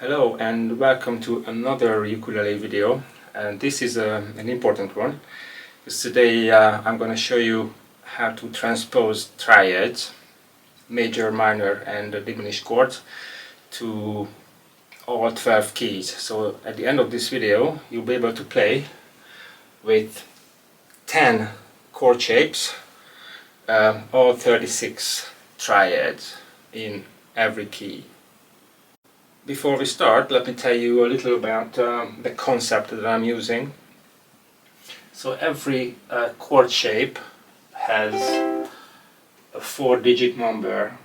Hello and welcome to another ukulele video, and this is an important one because today I'm going to show you how to transpose triads, major, minor and diminished chords to all 12 keys. So at the end of this video you'll be able to play with 10 chord shapes, all 36 triads in every key. Before we start, let me tell you a little about the concept that I'm using. So every chord shape has a 4-digit number.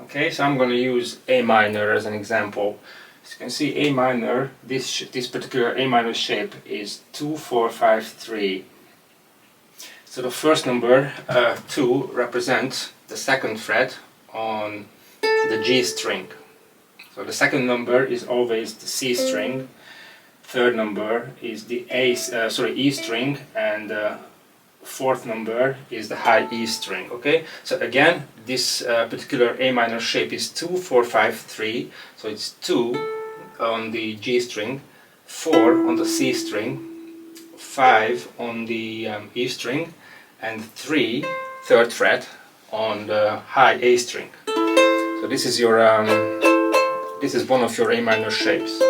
Okay, so I'm going to use A minor as an example. As you can see, A minor, this particular A minor shape is 2, 4, 5, 3. So the first number, 2, represents the second fret on the G string. So the second number is always the C string, third number is the E string, and the fourth number is the high E string. Okay, so again, this particular A minor shape is 2, 4, 5, 3. So it's 2 on the G string, 4 on the C string, 5 on the E string, and 3, third fret, on the high A string. So this is your this is one of your A minor shapes.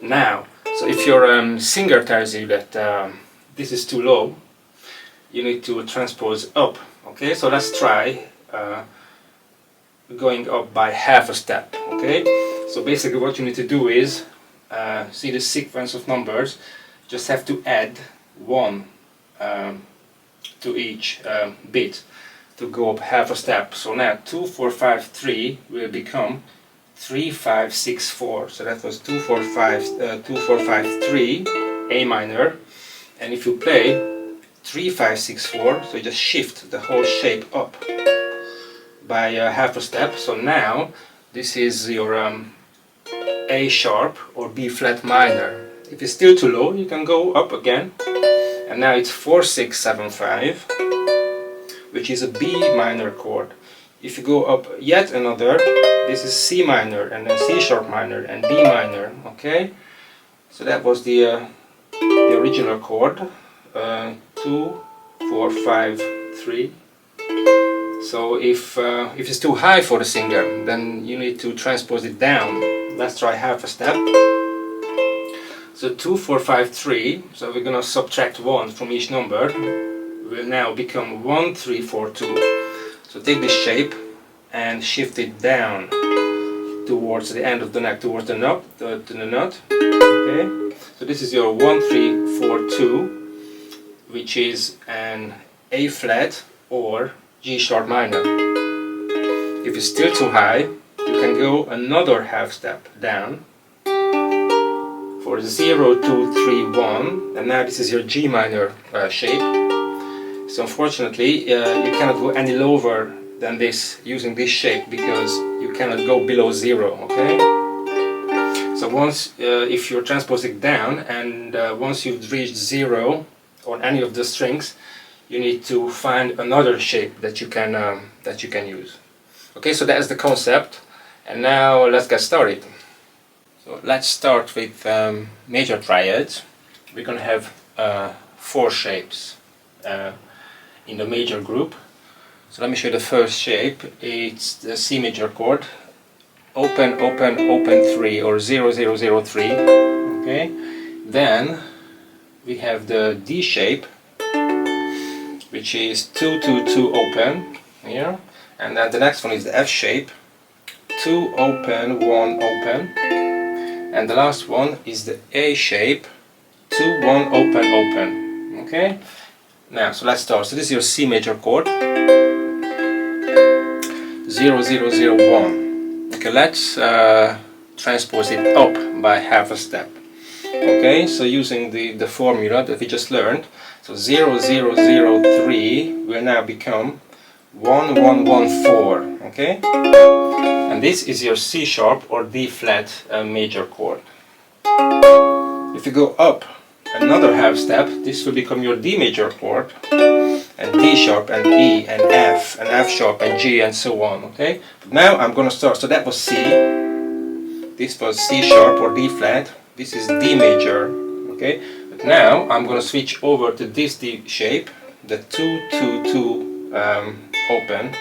Now, so if your singer tells you that this is too low, you need to transpose up. Okay, so let's try going up by half a step. Okay, so basically what you need to do is see the sequence of numbers, just have to add 1 to each bit to go up half a step. So now 2, 4, 5, 3 will become 3, 5, 6, 4. So that was 2, 4, 5, 2, 4, 5, 3, A minor. And if you play 3, 5, 6, 4, so you just shift the whole shape up by half a step. So now this is your A sharp or B flat minor. If it's still too low, you can go up again. And now it's 4, 6, 7, 5, which is a B minor chord. If you go up yet another, this is C minor, and then C sharp minor, and D minor. Okay, so that was the original chord. 2, 4, 5, 3. So if it's too high for the singer, then you need to transpose it down. Let's try half a step. So 2, 4, 5, 3. So we're gonna subtract 1 from each number. Will now become 1, 3, 4, 2. So take this shape and shift it down towards the end of the neck, towards the nut, Okay, so this is your 1, 3, 4, 2, which is an A flat or G sharp minor. If it's still too high, you can go another half step down for 0, 2, 3, 1, and now this is your G minor shape. So unfortunately, you cannot go any lower than this using this shape because you cannot go below 0. Okay. So once, if you're transposing down, and once you've reached 0 on any of the strings, you need to find another shape that you can use. Okay, so that is the concept, and now let's get started. So let's start with major triads. We're gonna have 4 shapes in the major group. So let me show you the first shape. It's the C major chord, open, open, open 3, or 0, 0, 0, 3. Okay. Then we have the D shape, which is 2, 2, 2, open here, and then the next one is the F shape, 2, open, 1, open, and the last one is the A shape, 2, 1, open, open. Okay. Now, so let's start. So this is your C major chord, 0, 0, 0, 1. Okay, let's transpose it up by half a step. Okay, so using the formula that we just learned, so 0, 0, 0, 3 will now become 1, 1, 1, 4. Okay, and this is your C sharp or D flat major chord. If you go up another half step, this will become your D major chord, and D sharp and E and F sharp and G and so on. Okay, but now I'm gonna start. So that was C. This was C sharp or D flat. This is D major. Okay, but now I'm going to switch over to this D shape, the 2-2-2 open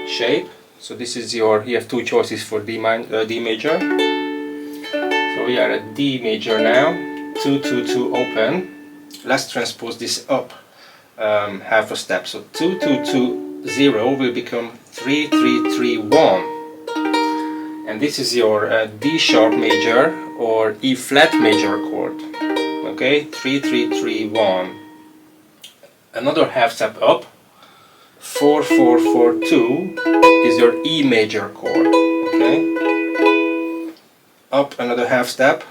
shape. So this is your, you have two choices for D major. So we are at D major now, 2-2-2 open. Let's transpose this up half a step. So 2-2-2-0 will become 3-3-3-1. And this is your D sharp major or E flat major chord. Okay, 3-3-3-1. Another half step up, 4-4-4-2 is your E major chord. Okay, up another half step,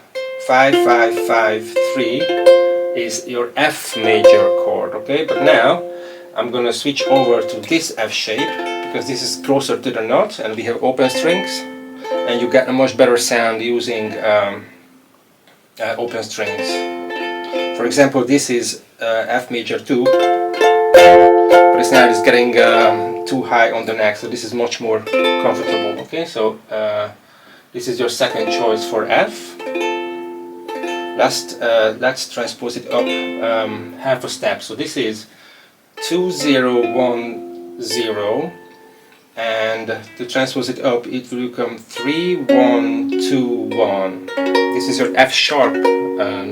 5-5-5-3 is your F major chord. Okay, but now I'm gonna switch over to this F shape because this is closer to the note and we have open strings, and you get a much better sound using open strings. For example, this is F major 2, but it's now it's getting too high on the neck, so this is much more comfortable. Okay, so this is your second choice for F. Let's transpose it up half a step. So this is 2-0-1-0, and to transpose it up it will become 3-1-2-1. This is your F sharp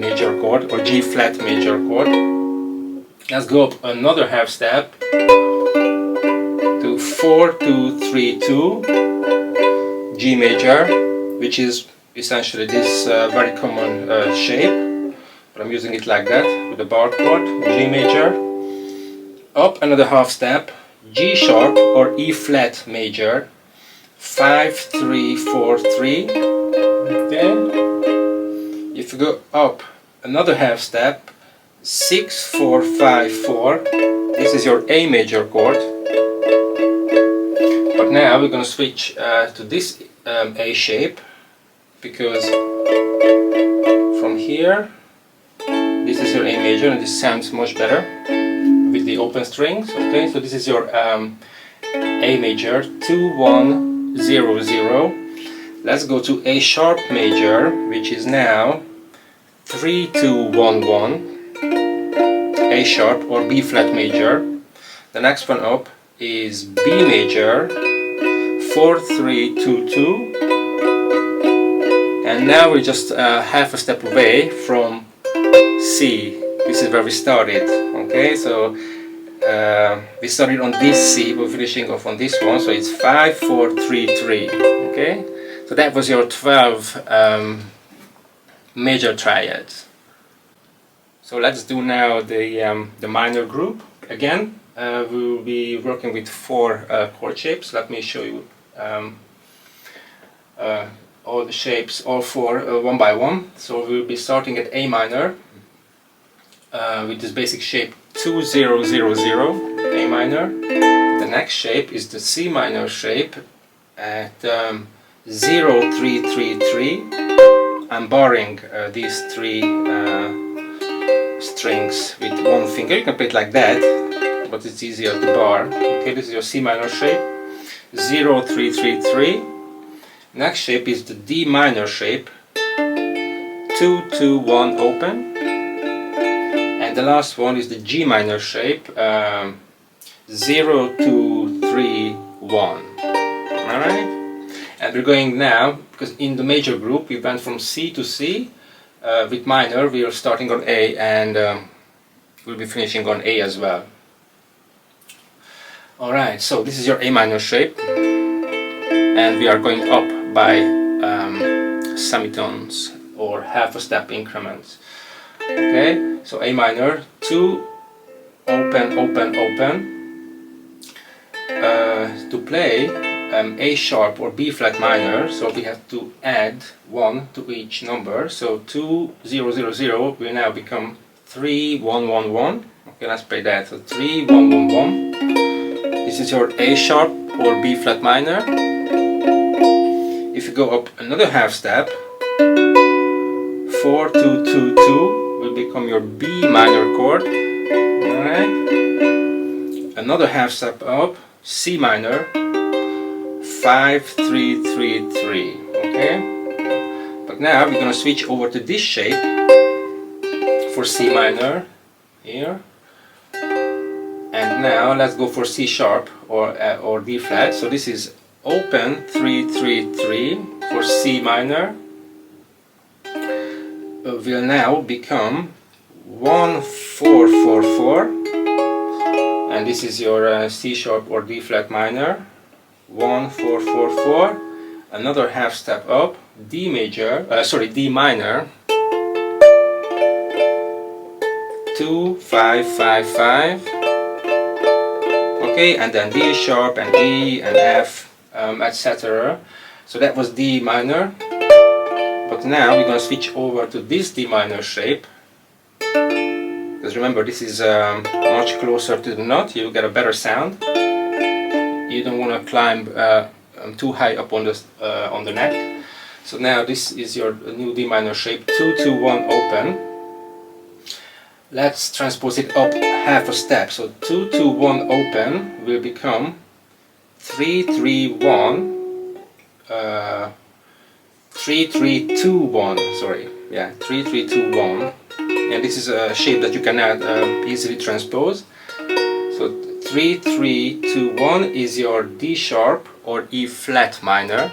major chord or G flat major chord. Let's go up another half step to 4-2-3-2 G major, which is essentially this very common shape, but I'm using it like that with the bar chord, G major. Up another half step, G sharp or E flat major, 5-3-4-3. Okay. If you go up another half step, 6-4-5-4, this is your A major chord. But now we're going to switch to this A shape, because from here this is your A major and this sounds much better with the open strings. Okay, so this is your A major, 2-1-0-0. Let's go to A sharp major, which is now 3-2-1-1, A sharp or B flat major. The next one up is B major, 4-3-2-2, and now we're just half a step away from C. This is where we started. Okay, so we started on this C, we're finishing off on this one, so it's 5-4-3-3. Okay, so that was your 12 major triads. So let's do now the minor group. Again, we'll be working with 4 chord shapes. Let me show you all the shapes, all 4 one by one. So we'll be starting at A minor with this basic shape 2-0-0-0, A minor. The next shape is the C minor shape at 0-3-3-3. I'm barring these 3 strings with one finger. You can play it like that, but it's easier to bar. Okay, this is your C minor shape, 0-3-3-3. Next shape is the D minor shape, 2-2-1 open. And the last one is the G minor shape, 0-2-3-1. Alright? And we're going now, because in the major group we went from C to C. With minor we are starting on A, and we'll be finishing on A as well. Alright, so this is your A minor shape, and we are going up by semitones or half a step increments. Okay, so A minor, 2, open, open, open. To play A sharp or B flat minor, so we have to add 1 to each number. So 2-0-0-0 will now become 3-1-1-1. Okay, let's play that. So 3-1-1-1. This is your A sharp or B flat minor. If you go up another half step, 4-2-2-2 will become your B minor chord. Alright. Another half step up, C minor, 5-3-3-3. Okay. But now we're going to switch over to this shape for C minor here, and now let's go for C sharp or D flat. So this is open 3-3-3 for C minor, will now become 1-4-4-4, and this is your C sharp or D flat minor, 1-4-4-4. Another half step up, D minor, 2-5-5-5. Okay, and then D sharp and E and F, etc. So that was D minor. But now we're going to switch over to this D minor shape. Because remember, this is much closer to the note. You get a better sound. You don't want to climb too high up on the neck. So now this is your new D minor shape, 2-2-1 open. Let's transpose it up half a step. So 2-2-1 open will become 3-3-1. 3-3-2-1. Sorry, yeah, 3-3-2-1. And this is a shape that you can easily transpose. So 3-3-2-1 is your D sharp or E flat minor.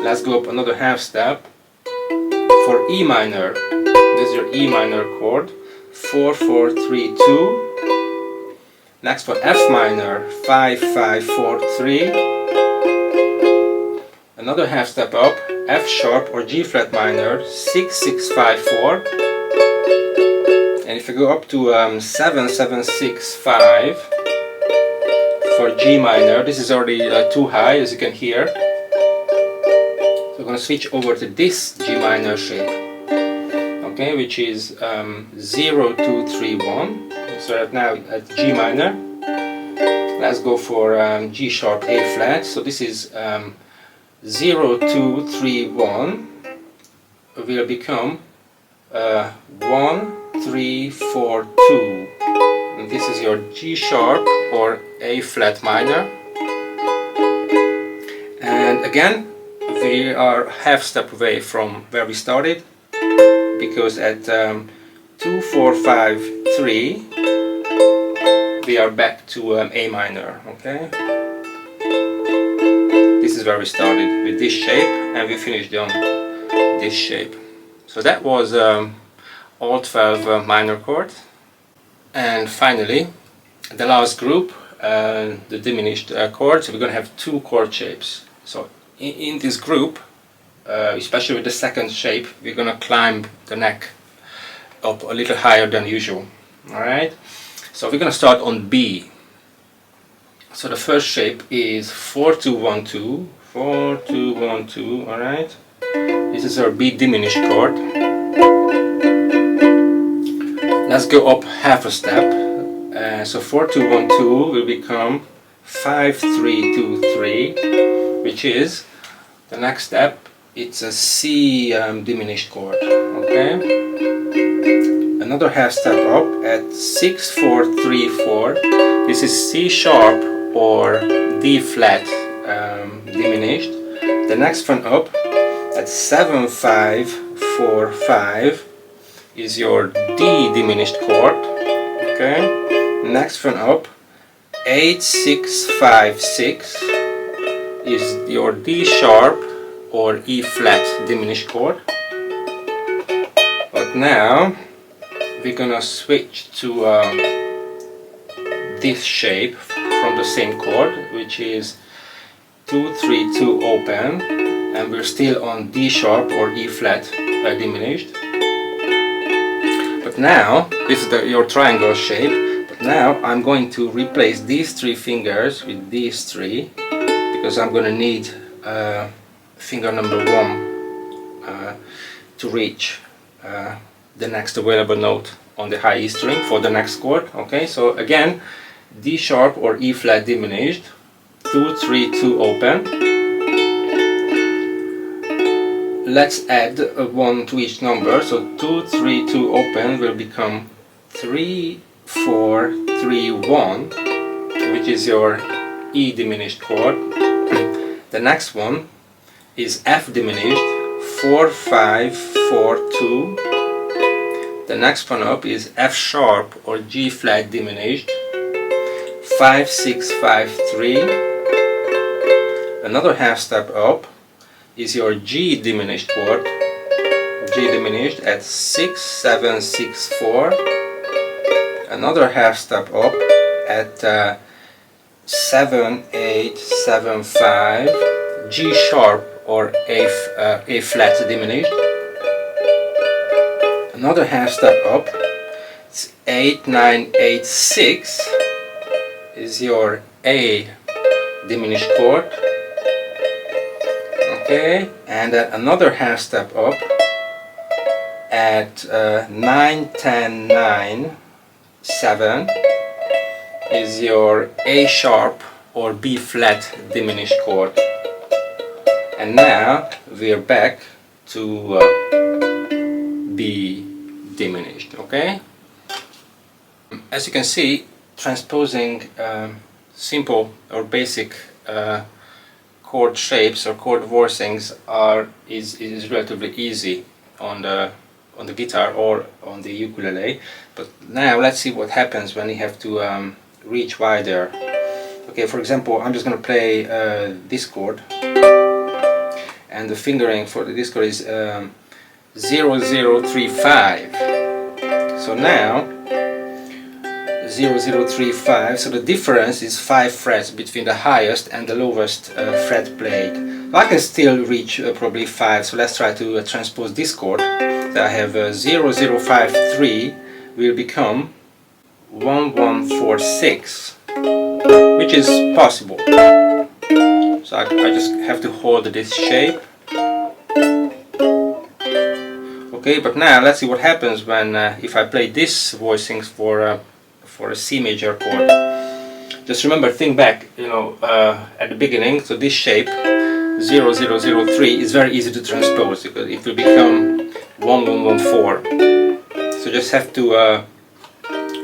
Let's go up another half step for E minor. This is your E minor chord, 4-4-3-2. Next for F minor, 5-5-4-3. Another half step up, F sharp or G flat minor, 6-6-5-4. And if you go up to 7-7-6-5 for G minor, this is already too high, as you can hear. So I'm going to switch over to this G minor shape, okay, which is 0-2-3-1. So right now at G minor. Let's go for G sharp A flat. So this is 0-2-3-1 will become 1-3-4-2. And this is your G sharp or A flat minor. And again, we are half step away from where we started, because at 2-4-5-3 we are back to A minor. Okay, this is where we started with this shape, and we finished on this shape. So that was all 12 minor chords. And finally, the last group, the diminished chords. We're going to have two chord shapes. So in this group, especially with the second shape, we're going to climb the neck up a little higher than usual. Alright, so we're going to start on B. So the first shape is 4-2-1-2, 4-2-1-2, alright. This is our B diminished chord. Let's go up half a step. So 4-2-1-2 will become 5-3-2-3, which is the next step. It's a C diminished chord. Okay. Another half step up at 6-4-3-4. This is C sharp or D flat diminished. The next one up at 7-5-4-5 is your D diminished chord. Okay. Next one up, 8-6-5-6 is your D sharp or E flat diminished chord. But now we're gonna switch to this shape from the same chord, which is 2-3-2 open, and we're still on D sharp or E flat diminished. But now this is your triangle shape. But now I'm going to replace these three fingers with these three, because I'm going to need finger number 1 to reach the next available note on the high E string for the next chord. Okay, so again, D sharp or E flat diminished, 2-3-2 open. Let's add a 1 to each number, so 2-3-2 open will become 3-4-3-1, which is your E diminished chord. The next one is F diminished, 4, 5, 4, 2. The next one up is F sharp or G flat diminished, 5, 6, 5, 3. Another half step up is your G diminished chord, G diminished at 6, 7, 6, 4. Another half step up at 7, 8, 7, 5, G sharp or A flat diminished. Another half step up, it's 8, 9, 8, 6 is your A diminished chord. Okay, and then another half step up at 9, 10, 9, 7 is your A sharp or B flat diminished chord. And now we're back to B diminished. Okay, as you can see, transposing simple or basic chord shapes or chord voicings is relatively easy on the guitar or on the ukulele. But now let's see what happens when you have to reach wider. Okay, for example, I'm just going to play this chord, and the fingering for this chord is 0, 0, 3, 5. So now 0, 0, 3, 5. So the difference is 5 frets between the highest and the lowest fret plate. So I can still reach probably 5. So let's try to transpose this chord. So I have 0, 0, 5, 3 will become 1, 1, 4, 6, which is possible. So I just have to hold this shape. Okay, but now let's see what happens when if I play this voicings for a C major chord. Just remember, think back, at the beginning. So this shape 0, 0, 0, 3 is very easy to transpose because it will become 1, 1, 1, 4. So just have to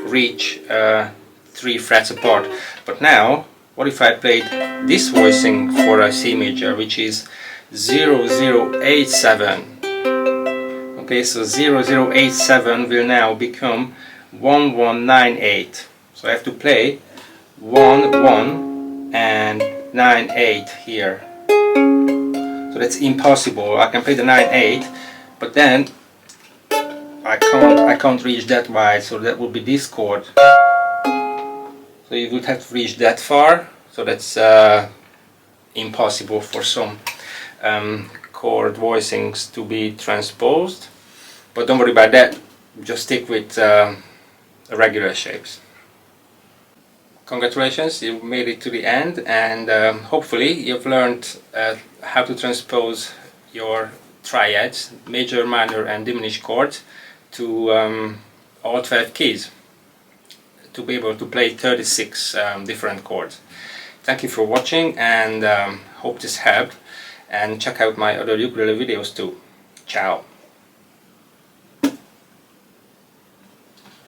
reach 3 frets apart. But now, what if I played this voicing for a C major, which is 0, 0, 8, 7. Okay, so 0, 0, 8, 7 will now become 1, 1, 9, 8. So I have to play 1, 1 and 9, 8 here. So that's impossible. I can play the 9, 8, but then I can't reach that wide, so that would be this chord. So you would have to reach that far, so that's impossible for some chord voicings to be transposed. But don't worry about that, just stick with regular shapes. Congratulations, you made it to the end, and hopefully you've learned how to transpose your triads, major, minor and diminished chords, to all 12 keys, to be able to play 36 different chords. Thank you for watching, and hope this helped, and check out my other ukulele videos too. Ciao!